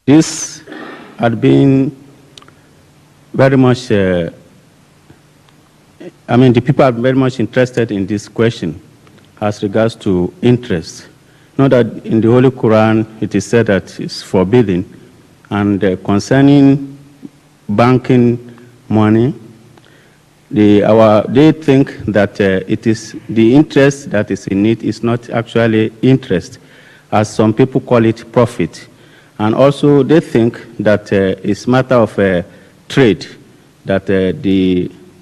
This had been very much, the people are very much interested in this question as regards to interest. Know that in the Holy Quran, it is said that it's forbidden. And concerning banking money, they think that it is the interest that is in it is not actually interest, as some people call it profit. And also they think that it's matter of trade, that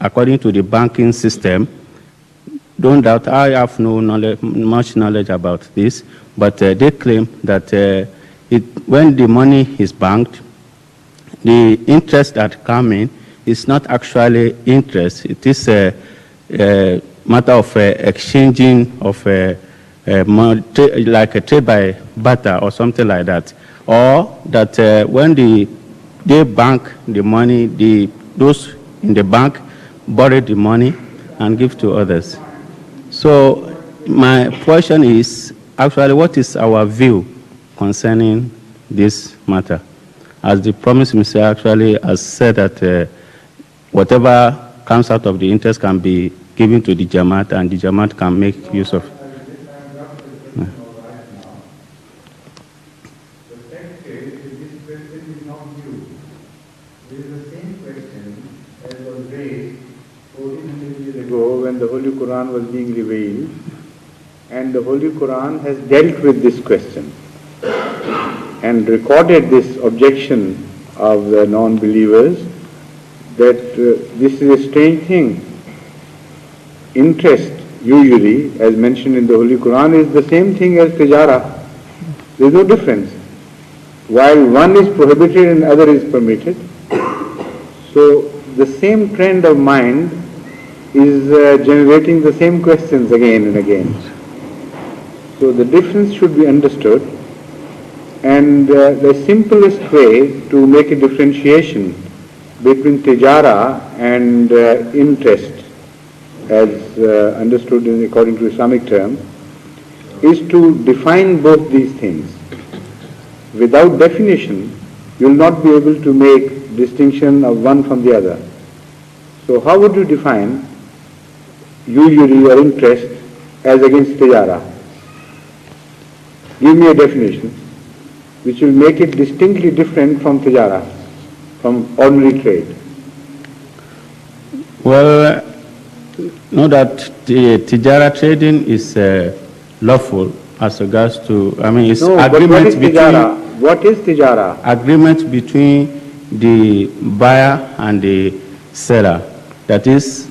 according to the banking system, don't doubt, I have much knowledge about this, but they claim that when the money is banked, the interest that come in is not actually interest. It is a matter of exchanging of like a trade by barter or something like that. Or that when they bank the money, those in the bank borrow the money and give to others. So my question is, actually, what is our view concerning this matter? As the Promise Minister actually has said that whatever comes out of the interest can be given to the Jamaat, and the Jamaat can make use of. When the Holy Quran was being revealed, and the Holy Quran has dealt with this question and recorded this objection of the non-believers that this is a strange thing. Interest, usually, as mentioned in the Holy Quran, is the same thing as tijara. There is no difference. While one is prohibited and other is permitted, so the same trend of mind is generating the same questions again and again. So the difference should be understood, and the simplest way to make a differentiation between tijara and interest, as understood according to Islamic term, is to define both these things. Without definition, you will not be able to make distinction of one from the other. So how would you define usury or interest as against tijara? Give me a definition which will make it distinctly different from tijara, from ordinary trade. Well, know that the tijara trading is lawful as regards to, it's agreement between. What is tijara? Agreement between the buyer and the seller. That is,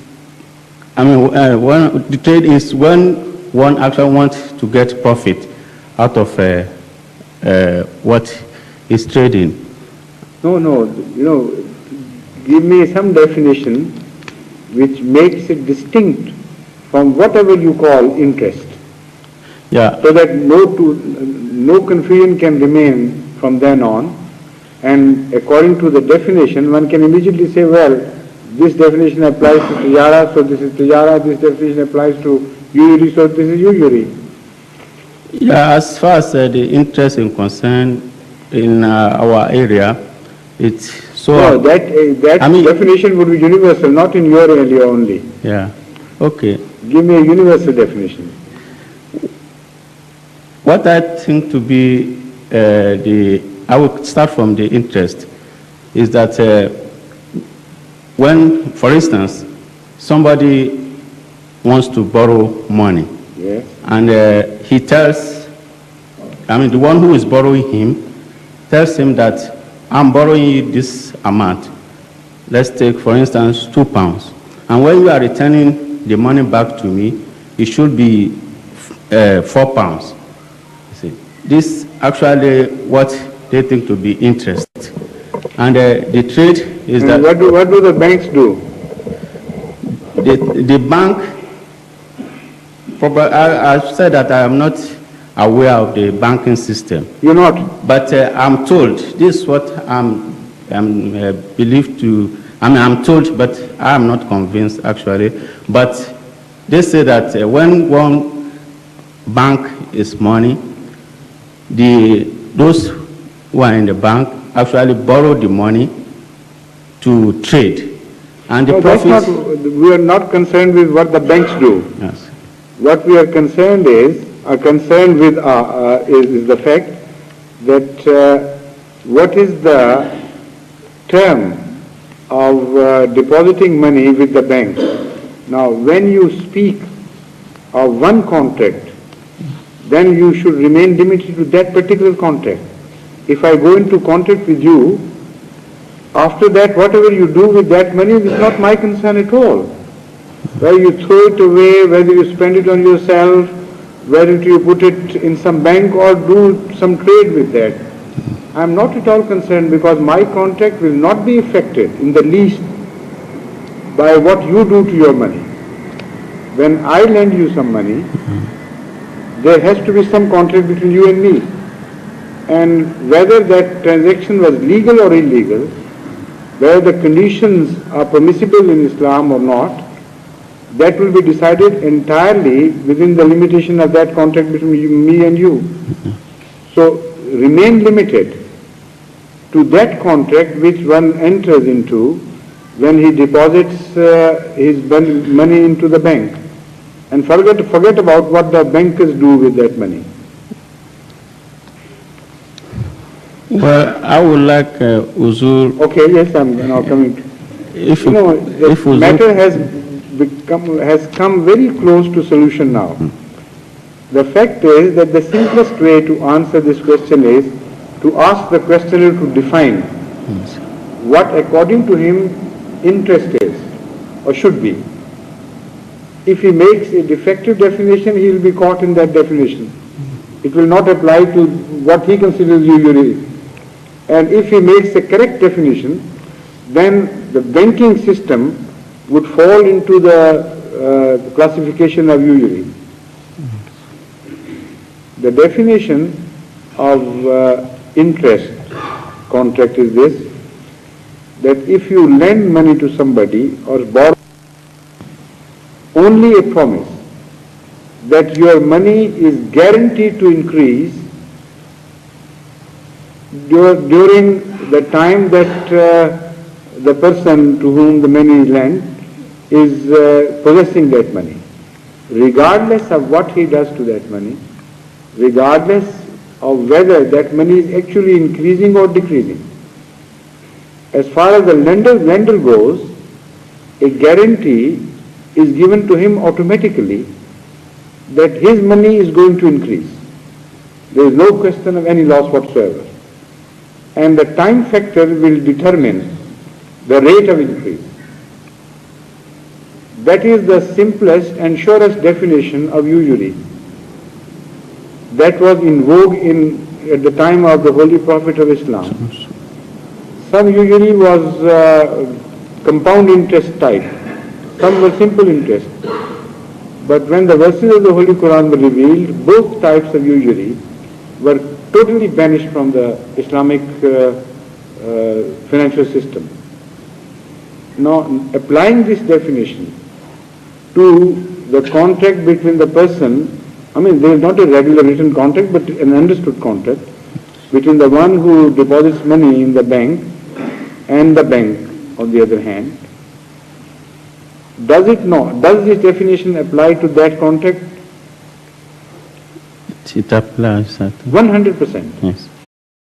when the trade is when one actually wants to get profit out of what is trading. No, give me some definition which makes it distinct from whatever you call interest. Yeah. So that no confusion can remain from then on, and according to the definition, one can immediately say, well, this definition applies to tijara, so this is tijara, this definition applies to usury, so this is usury. Yeah, as far as the interest is concerned in our area, it's so... No, that definition would be universal, not in your area only. Yeah, okay. Give me a universal definition. What I think to be I will start from the interest, is that when, for instance, somebody wants to borrow money, yes, and he tells, the one who is borrowing him tells him that I'm borrowing you this amount. Let's take, for instance, £2. And when you are returning the money back to me, it should be £4. You see, this actually what they think to be interest. And the trade is and that... What do the banks do? The bank, I've said that I am not aware of the banking system. You're not? But I'm told, this is what I'm believed to, I'm told, but I'm not convinced actually. But they say that when one bank is money, those who are in the bank actually borrow the money to trade. And the No, that's not, profits... we are not concerned with what the banks do. Yes. What we are concerned with is the fact that what is the term of depositing money with the bank. Now, when you speak of one contract, then you should remain limited to that particular contract. If I go into contract with you, after that, whatever you do with that money is not my concern at all. Whether you throw it away, whether you spend it on yourself, whether you put it in some bank or do some trade with that. I am not at all concerned because my contract will not be affected in the least by what you do to your money. When I lend you some money, there has to be some contract between you and me. And whether that transaction was legal or illegal, whether the conditions are permissible in Islam or not, that will be decided entirely within the limitation of that contract between me and you. So remain limited to that contract which one enters into when he deposits his money into the bank. And forget about what the bankers do with that money. Well, I would like Uzur... Okay, yes, I'm now coming to... If the matter has come very close to solution now. The fact is that the simplest way to answer this question is to ask the questioner to define what according to him interest is or should be. If he makes a defective definition, he will be caught in that definition. It will not apply to what he considers usury. And if he makes a correct definition, then the banking system would fall into the classification of usury. The definition of interest contract is this, that if you lend money to somebody or borrow, only a promise that your money is guaranteed to increase during the time that the person to whom the money is lent is possessing that money, regardless of what he does to that money, regardless of whether that money is actually increasing or decreasing. As far as the lender goes, a guarantee is given to him automatically that his money is going to increase. There is no question of any loss whatsoever. And the time factor will determine the rate of increase. That is the simplest and surest definition of usury. That was in vogue at the time of the Holy Prophet of Islam. Some usury was compound interest type. Some were simple interest. But when the verses of the Holy Quran were revealed, both types of usury were totally banished from the Islamic financial system. Now, applying this definition to the contract between the person, there is not a regular written contract, but an understood contract between the one who deposits money in the bank and the bank, on the other hand. Does this definition apply to that contract? It applies. 100%. Yes.